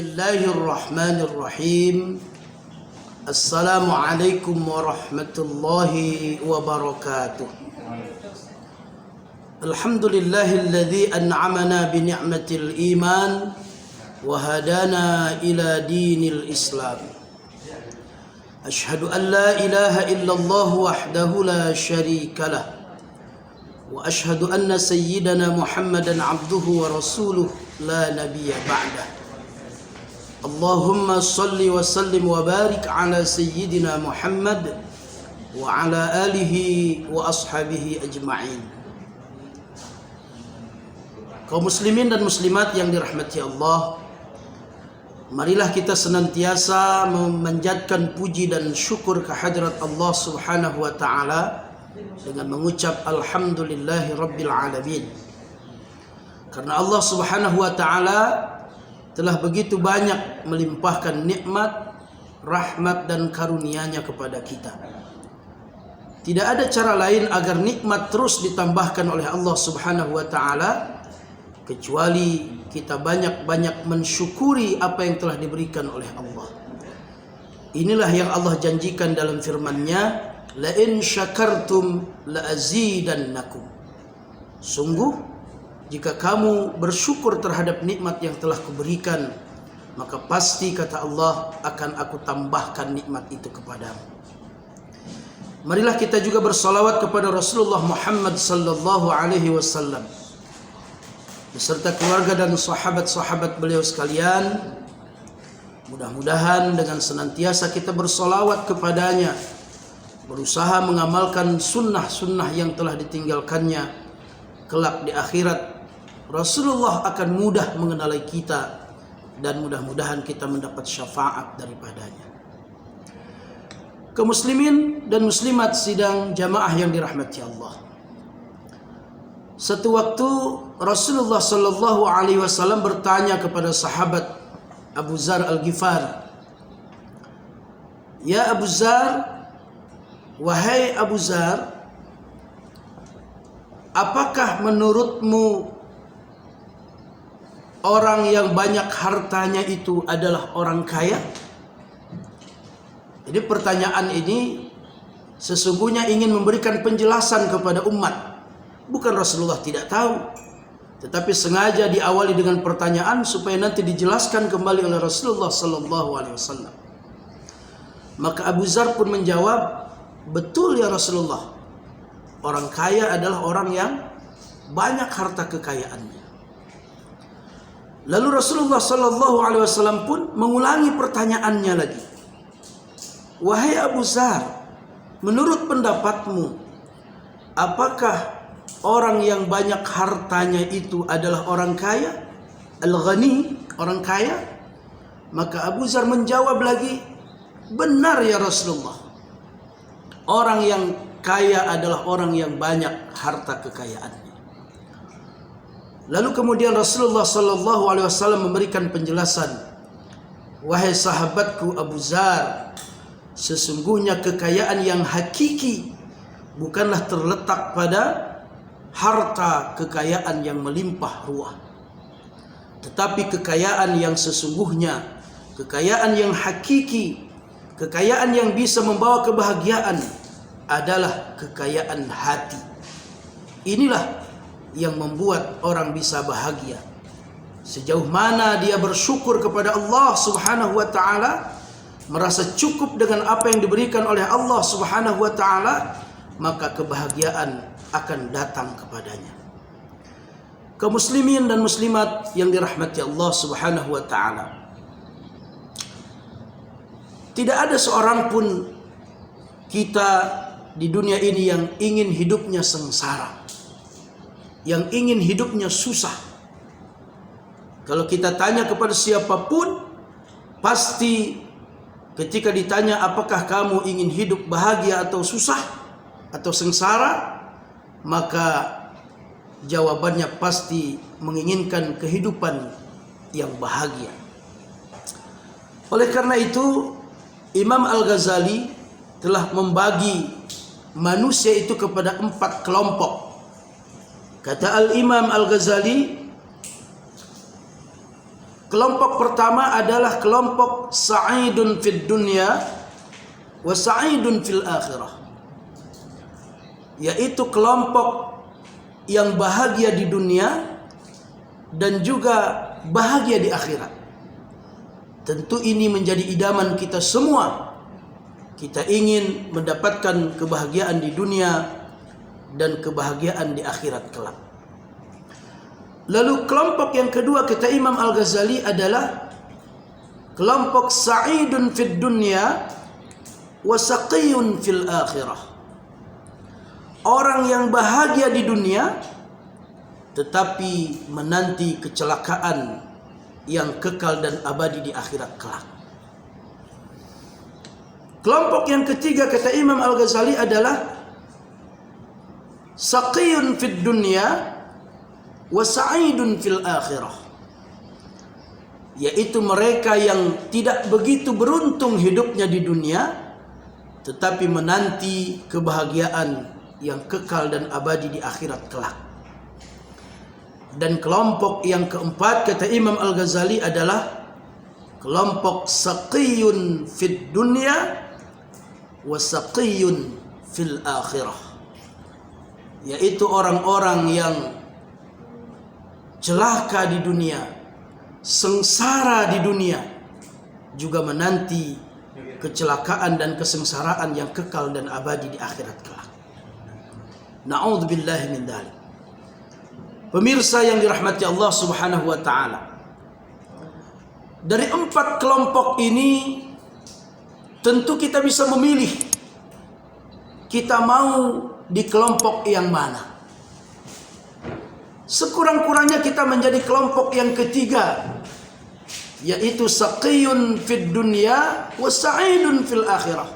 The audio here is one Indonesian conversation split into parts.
Bismillahirrahmanirrahim. Assalamualaikum warahmatullahi wabarakatuh. Alhamdulillahilladzi an'amana bi ni'matil iman wa hadana ila dinil Islam. Ashhadu an la ilaha illallah wahdahu la syarika lah. Wa ashhadu anna sayyidana Muhammadan abduhu wa rasuluh la nabiyya ba'dah. Allahumma salli wa sallim wa barik ala sayyidina Muhammad wa ala alihi wa ashabihi ajma'in. Kaum muslimin dan muslimat yang dirahmati Allah, marilah kita senantiasa memanjatkan puji dan syukur kehadirat Allah Subhanahu wa taala dengan mengucap alhamdulillahi rabbil alamin. Karena Allah Subhanahu wa taala telah begitu banyak melimpahkan nikmat, rahmat dan karunia-Nya kepada kita. Tidak ada cara lain agar nikmat terus ditambahkan oleh Allah Subhanahu wa taala kecuali kita banyak-banyak mensyukuri apa yang telah diberikan oleh Allah. Inilah yang Allah janjikan dalam firman-Nya, la in syakartum la azidannakum. Sungguh jika kamu bersyukur terhadap nikmat yang telah kuberikan, maka pasti kata Allah akan aku tambahkan nikmat itu kepadamu. Marilah kita juga bersalawat kepada Rasulullah Muhammad sallallahu alaihi wasallam beserta keluarga dan sahabat-sahabat beliau sekalian. Mudah-mudahan dengan senantiasa kita bersalawat kepadanya, berusaha mengamalkan sunnah-sunnah yang telah ditinggalkannya, kelak di akhirat Rasulullah akan mudah mengenali kita dan mudah-mudahan kita mendapat syafaat daripadanya. Kaum muslimin dan muslimat sidang jamaah yang dirahmati Allah. Satu waktu Rasulullah sallallahu alaihi wasallam bertanya kepada sahabat Abu Dzar Al-Ghifari, "Ya Abu Dzar, wahai Abu Dzar, apakah menurutmu orang yang banyak hartanya itu adalah orang kaya?" Jadi pertanyaan ini sesungguhnya ingin memberikan penjelasan kepada umat. Bukan Rasulullah tidak tahu, tetapi sengaja diawali dengan pertanyaan supaya nanti dijelaskan kembali oleh Rasulullah sallallahu alaihi wasallam. Maka Abu Dzar pun menjawab, "Betul ya Rasulullah. Orang kaya adalah orang yang banyak harta kekayaannya." Lalu Rasulullah sallallahu alaihi wasallam pun mengulangi pertanyaannya lagi. "Wahai Abu Dzar, menurut pendapatmu, apakah orang yang banyak hartanya itu adalah orang kaya? Al-ghani, orang kaya?" Maka Abu Dzar menjawab lagi, "Benar ya Rasulullah. Orang yang kaya adalah orang yang banyak harta kekayaannya." Lalu kemudian Rasulullah sallallahu alaihi wasallam memberikan penjelasan, "Wahai sahabatku Abu Dzar, sesungguhnya kekayaan yang hakiki bukanlah terletak pada harta kekayaan yang melimpah ruah, tetapi kekayaan yang sesungguhnya, kekayaan yang hakiki, kekayaan yang bisa membawa kebahagiaan adalah kekayaan hati. Inilah yang membuat orang bisa bahagia. Sejauh mana dia bersyukur kepada Allah Subhanahu wa taala, merasa cukup dengan apa yang diberikan oleh Allah Subhanahu wa taala, maka kebahagiaan akan datang kepadanya." Kaum muslimin dan muslimat yang dirahmati Allah Subhanahu wa taala, tidak ada seorang pun kita di dunia ini yang ingin hidupnya sengsara, yang ingin hidupnya susah. Kalau kita tanya kepada siapapun, pasti ketika ditanya apakah kamu ingin hidup bahagia atau susah atau sengsara, maka jawabannya pasti menginginkan kehidupan yang bahagia. Oleh karena itu, Imam Al-Ghazali telah membagi manusia itu kepada 4 kelompok. Kata Al-Imam Al-Ghazali, Kelompok pertama adalah kelompok sa'idun fid dunya wa sa'idun fil akhirah, yaitu kelompok yang bahagia di dunia dan juga bahagia di akhirat. Tentu ini menjadi idaman kita semua. Kita ingin mendapatkan kebahagiaan di dunia dan kebahagiaan di akhirat kelak. Lalu kelompok yang kedua kata Imam Al-Ghazali adalah kelompok sa'idun fid dunya wa saqiyun fil akhirah. Orang yang bahagia di dunia tetapi menanti kecelakaan yang kekal dan abadi di akhirat kelak. Kelompok yang ketiga kata Imam Al-Ghazali adalah saqiyun fid dunya wa sa'idun fil akhirah, yaitu mereka yang tidak begitu beruntung hidupnya di dunia tetapi menanti kebahagiaan yang kekal dan abadi di akhirat kelak. Dan kelompok yang keempat kata Imam Al-Ghazali adalah kelompok saqiyun fid dunya wa saqiyun fil akhirah, yaitu orang-orang yang celaka di dunia, sengsara di dunia, juga menanti kecelakaan dan kesengsaraan yang kekal dan abadi di akhirat kelak. Na'udzubillahi min dzalik. Pemirsa yang dirahmati Allah Subhanahu wa taala, dari empat kelompok ini tentu kita bisa memilih kita mau di kelompok yang mana. Sekurang-kurangnya kita menjadi kelompok yang ketiga, yaitu saqiyun fid dunya wa sa'idun fil akhirah.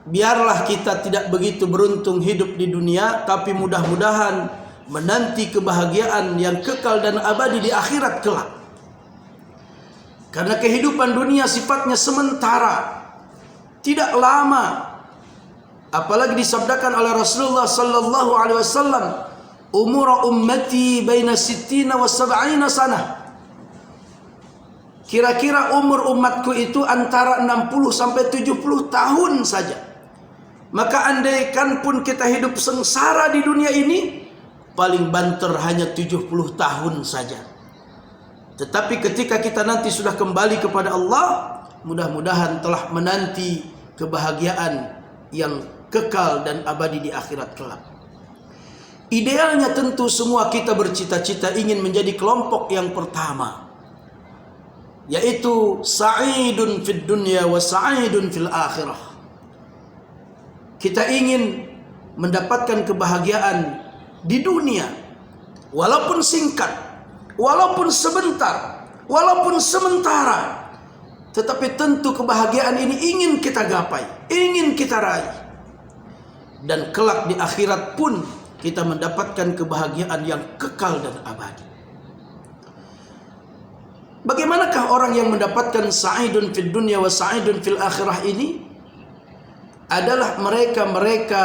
Biarlah kita tidak begitu beruntung hidup di dunia, tapi mudah-mudahan menanti kebahagiaan yang kekal dan abadi di akhirat kelak. Karena kehidupan dunia sifatnya sementara, tidak lama. Apalagi disabdakan oleh Rasulullah sallallahu alaihi wasallam, umur ummati baina 60 wa 70 sanah. Kira-kira umur umatku itu antara 60 sampai 70 tahun saja. Maka andaikan pun kita hidup sengsara di dunia ini, paling banter hanya 70 tahun saja. Tetapi ketika kita nanti sudah kembali kepada Allah, mudah-mudahan telah menanti kebahagiaan yang kekal dan abadi di akhirat kelak. Idealnya tentu semua kita bercita-cita ingin menjadi kelompok yang pertama, yaitu sa'idun fid dunya wa sa'idun fil akhirah. Kita ingin mendapatkan kebahagiaan di dunia, walaupun singkat, walaupun sebentar, walaupun sementara, tetapi tentu kebahagiaan ini ingin kita gapai, ingin kita raih. Dan kelak di akhirat pun kita mendapatkan kebahagiaan yang kekal dan abadi. Bagaimanakah orang yang mendapatkan sa'idun fid dunya wa sa'idun fil akhirah ini? Adalah mereka-mereka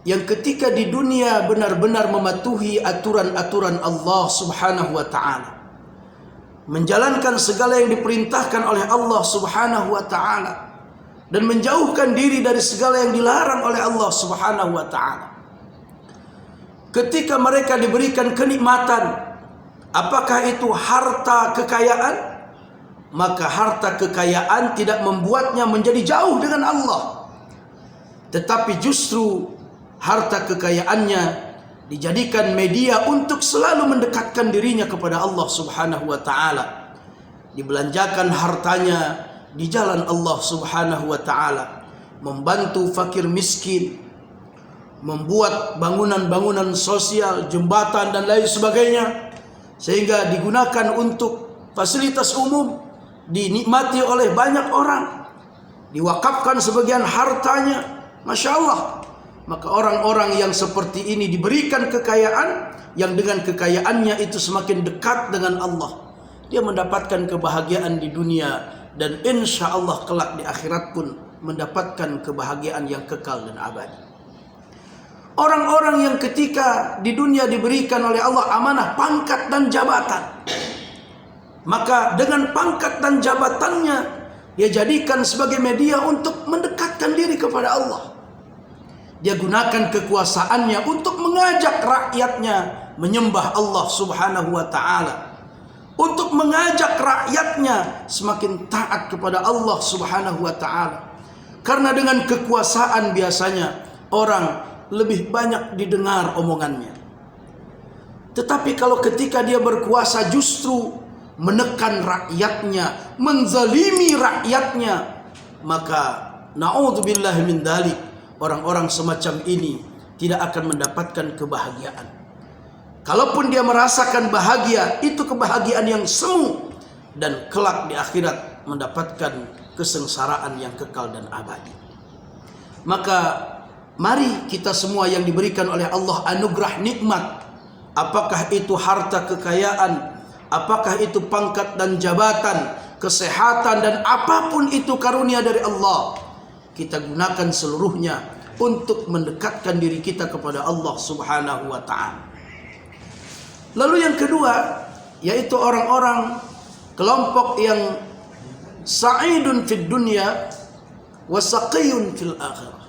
yang ketika di dunia benar-benar mematuhi aturan-aturan Allah Subhanahu wa taala, menjalankan segala yang diperintahkan oleh Allah Subhanahu wa taala dan menjauhkan diri dari segala yang dilarang oleh Allah Subhanahu wa taala. Ketika mereka diberikan kenikmatan, apakah itu harta kekayaan, maka harta kekayaan tidak membuatnya menjadi jauh dengan Allah, tetapi justru harta kekayaannya dijadikan media untuk selalu mendekatkan dirinya kepada Allah Subhanahu wa taala. Dibelanjakan hartanya di jalan Allah Subhanahu wa taala, membantu fakir miskin, membuat bangunan-bangunan sosial, jembatan dan lain sebagainya, sehingga digunakan untuk fasilitas umum, dinikmati oleh banyak orang, diwakafkan sebagian hartanya. Masya Allah. Maka orang-orang yang seperti ini diberikan kekayaan, yang dengan kekayaannya itu semakin dekat dengan Allah, dia mendapatkan kebahagiaan di dunia, dan insya Allah kelak di akhirat pun mendapatkan kebahagiaan yang kekal dan abadi. Orang-orang yang ketika di dunia diberikan oleh Allah amanah pangkat dan jabatan, Maka dengan pangkat dan jabatannya, dia jadikan sebagai media untuk mendekatkan diri kepada Allah. Dia gunakan kekuasaannya untuk mengajak rakyatnya menyembah Allah Subhanahu wa ta'ala, untuk mengajak rakyatnya semakin taat kepada Allah Subhanahu wa ta'ala. Karena dengan kekuasaan biasanya orang lebih banyak didengar omongannya. Tetapi kalau ketika dia berkuasa justru menekan rakyatnya, menzalimi rakyatnya, maka na'udzubillahi min dzalik, orang-orang semacam ini tidak akan mendapatkan kebahagiaan. Kalaupun dia merasakan bahagia, itu kebahagiaan yang semu, dan kelak di akhirat mendapatkan kesengsaraan yang kekal dan abadi. Maka mari kita semua yang diberikan oleh Allah anugerah nikmat, apakah itu harta kekayaan, apakah itu pangkat dan jabatan, kesehatan, dan apapun itu karunia dari Allah, kita gunakan seluruhnya untuk mendekatkan diri kita kepada Allah Subhanahu wa ta'ala. Lalu yang kedua, yaitu orang-orang kelompok yang sa'idun fid dunya wa saqiyun fil akhirah.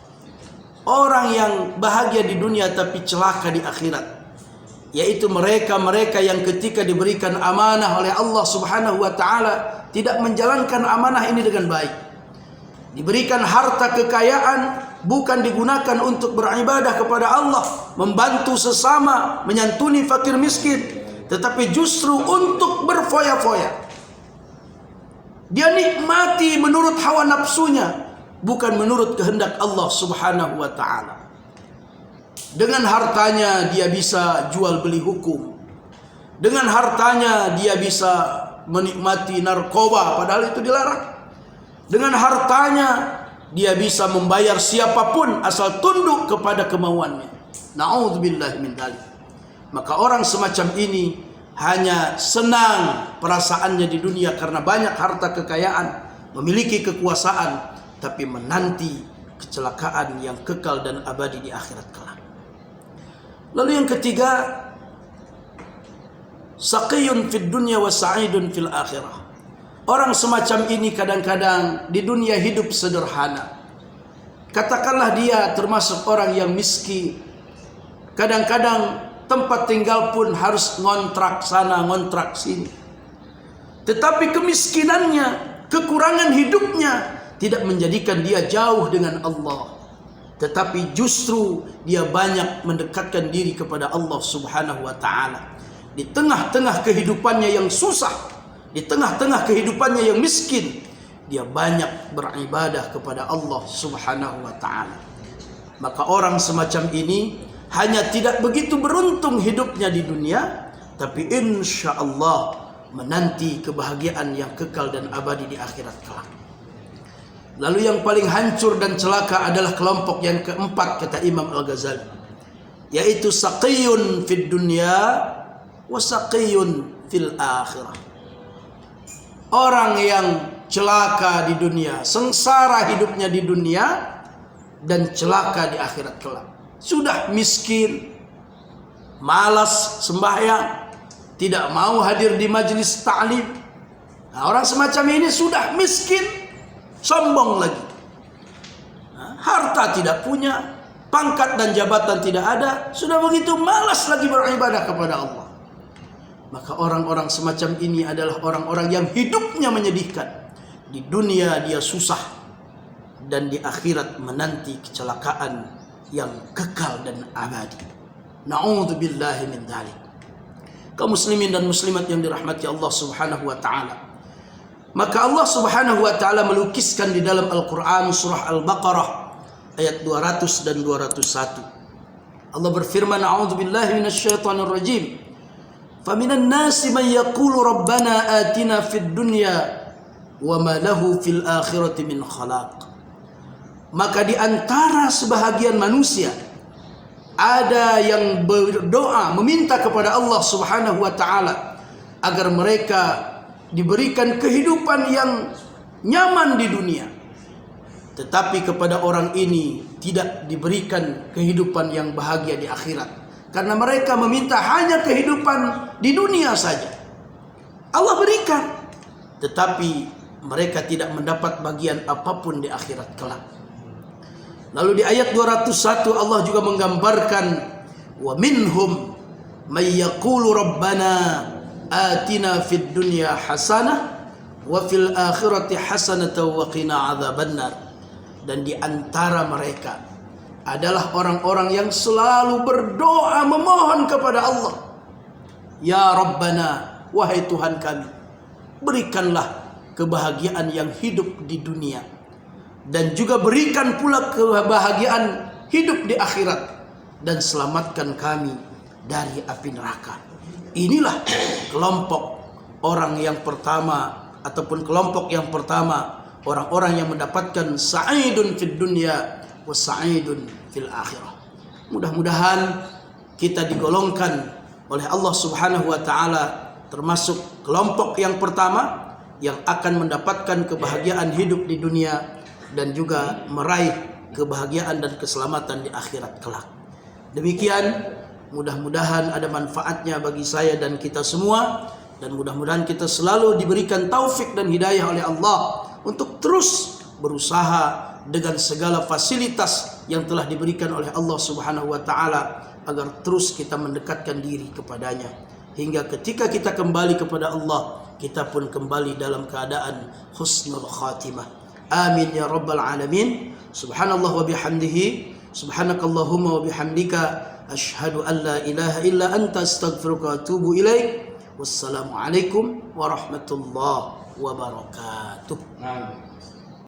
Orang yang bahagia di dunia tapi celaka di akhirat, yaitu mereka-mereka yang ketika diberikan amanah oleh Allah Subhanahu wa ta'ala tidak menjalankan amanah ini dengan baik. Diberikan harta kekayaan bukan digunakan untuk beribadah kepada Allah, membantu sesama, menyantuni fakir miskin, tetapi justru untuk berfoya-foya. Dia nikmati menurut hawa nafsunya, bukan menurut kehendak Allah Subhanahu wa ta'ala. Dengan hartanya dia bisa jual beli hukum. Dengan hartanya dia bisa menikmati narkoba, padahal itu dilarang. Dengan hartanya dia bisa membayar siapapun asal tunduk kepada kemauannya. Na'udzubillahi min dzalik. Maka orang semacam ini hanya senang perasaannya di dunia karena banyak harta kekayaan, memiliki kekuasaan, tapi menanti kecelakaan yang kekal dan abadi di akhirat kelak. Lalu yang ketiga, saqiyun fid dunya wa sa'idun fil akhirah. Orang semacam ini kadang-kadang di dunia hidup sederhana. Katakanlah dia termasuk orang yang miskin. Kadang-kadang tempat tinggal pun harus ngontrak sana, ngontrak sini. Tetapi kemiskinannya, kekurangan hidupnya tidak menjadikan dia jauh dengan Allah. Tetapi justru dia banyak mendekatkan diri kepada Allah Subhanahu wa ta'ala. Di tengah-tengah kehidupannya yang susah, di tengah-tengah kehidupannya yang miskin, dia banyak beribadah kepada Allah Subhanahu wa ta'ala. Maka orang semacam ini hanya tidak begitu beruntung hidupnya di dunia, tapi insya Allah menanti kebahagiaan yang kekal dan abadi di akhirat kelak. Lalu yang paling hancur dan celaka adalah kelompok yang keempat, kata Imam Al-Ghazali, yaitu saqiyun fid dunya wa saqiyun fil akhirah. Orang yang celaka di dunia, sengsara hidupnya di dunia, dan celaka di akhirat kelak. Sudah miskin, malas sembahyang, tidak mau hadir di majelis ta'lim. Nah, orang semacam ini sudah miskin, sombong lagi. Nah, harta tidak punya, pangkat dan jabatan tidak ada, sudah begitu malas lagi beribadah kepada Allah. Maka orang-orang semacam ini adalah orang-orang yang hidupnya menyedihkan. Di dunia dia susah, dan di akhirat menanti kecelakaan yang kekal dan abadi. Na'udzubillahi min dzalik. Kaum muslimin dan muslimat yang dirahmati Allah Subhanahu wa ta'ala. Maka Allah Subhanahu wa ta'ala melukiskan di dalam Al-Quran surah Al-Baqarah ayat 200 dan 201. Allah berfirman, A'udzubillahi minasyaitonir rajim. Faminan nasi man yaqulu rabbana atina fid dunya wa ma lahu fil akhirati min khalaq. Maka di antara sebahagian manusia ada yang berdoa meminta kepada Allah Subhanahu wa ta'ala agar mereka diberikan kehidupan yang nyaman di dunia, tetapi kepada orang ini tidak diberikan kehidupan yang bahagia di akhirat, karena mereka meminta hanya kehidupan di dunia saja. Allah berikan, tetapi mereka tidak mendapat bagian apapun di akhirat kelak. Lalu di ayat 201 Allah juga menggambarkan, wa minhum may yaqulu rabbana atina fid dunya hasanah wa fil akhirati hasanatan wa qina adzabannar. Dan di antara mereka adalah orang-orang yang selalu berdoa memohon kepada Allah, ya Rabbana, wahai Tuhan kami, berikanlah kebahagiaan yang hidup di dunia, dan juga berikan pula kebahagiaan hidup di akhirat, dan selamatkan kami dari api neraka. Inilah kelompok orang yang pertama, ataupun kelompok yang pertama, orang-orang yang mendapatkan sa'idun fid dunya wa sa'idun fil akhirah. Mudah-mudahan kita digolongkan oleh Allah Subhanahu wa taala termasuk kelompok yang pertama yang akan mendapatkan kebahagiaan hidup di dunia dan juga meraih kebahagiaan dan keselamatan di akhirat kelak. Demikian, mudah-mudahan ada manfaatnya bagi saya dan kita semua, dan mudah-mudahan kita selalu diberikan taufik dan hidayah oleh Allah untuk terus berusaha dengan segala fasilitas yang telah diberikan oleh Allah Subhanahu wa taala agar terus kita mendekatkan diri kepadanya, hingga ketika kita kembali kepada Allah, kita pun kembali dalam keadaan husnul khatimah. Amin ya rabbal alamin. Subhanallah wa bihamdihi, subhanakallahumma wa bihamdika, asyhadu an la ilaha illa anta, astaghfiruka wa atubu ilaik. Wassalamu alaikum warahmatullahi wabarakatuh.